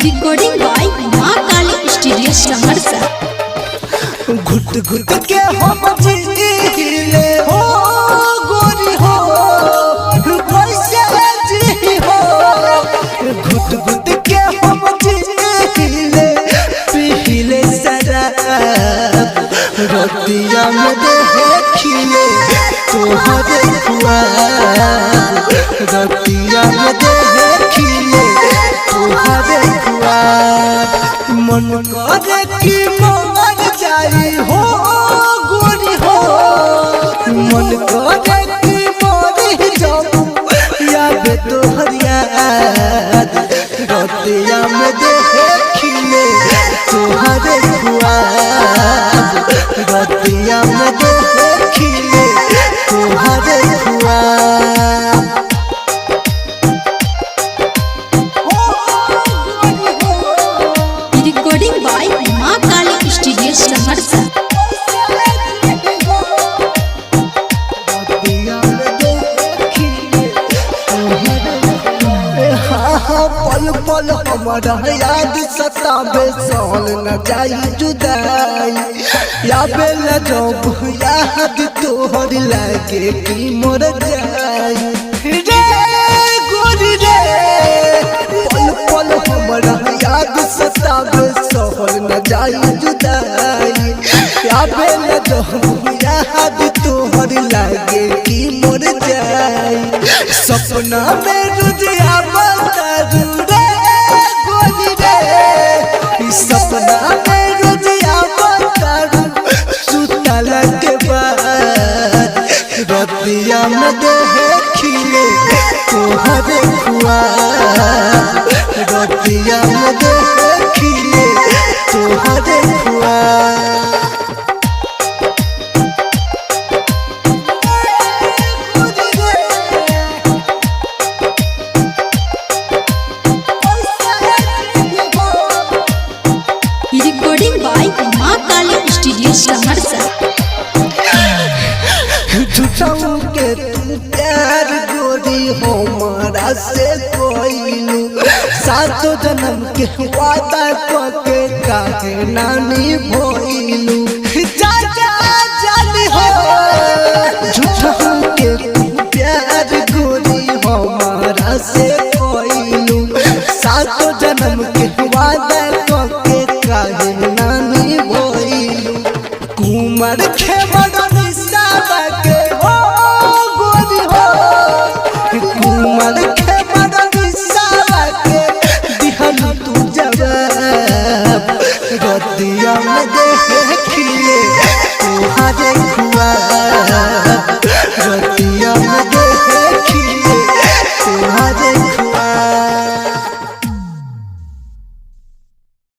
Recording by माँ काली studio Saharsa. घुट घुट के हम जीले हो गोरी हो कैसे जी हो। घुट घुट के हम जीले पीले शराब रतिया में देखिए तोहरे ख्वाब। रतिया में देखिए तोहरे ख्वाब। मन करे कि मर जाई हो गोरी हो। मन करे कि मर जाऊं याद तोहर याद। रतिया में देखिए तोहरे ख्वाब। रतिया में देखिए तोहरे ख्वाब। रिकॉर्डिंग बाय माँ काली स्टूडियो सहरसा। पल पल हमारा याद सतावे सहल न जाई जुदाई। याबे ल जब याद तोहर लागे कि मर जाई रे गोरी रे। पल पल हमारा याद सतावे सहल न जाई जुदाई। याबे ल जब याद तोहर लागे कि मर जाई। सपना में रुजिया बतारू रे गोरी रे। सपना में रुजिया बतारू सुतल के बाद। रतिया में देखिए तोहरे ख्वाब। रतिया में देखिए तोहरे ख्वाब। रिकॉर्डिंग बाय माँ काली स्टूडियो सहरसा। झूठाऊ के तू प्यार गोरी हमारा से कोइलू। सातों जन्म के वादा करके काहे नानी भोइलू। जा जा जानी हो। झूठाऊ के तू प्यार गोरी हमारा से कोइलू। सातों जन्म के वादा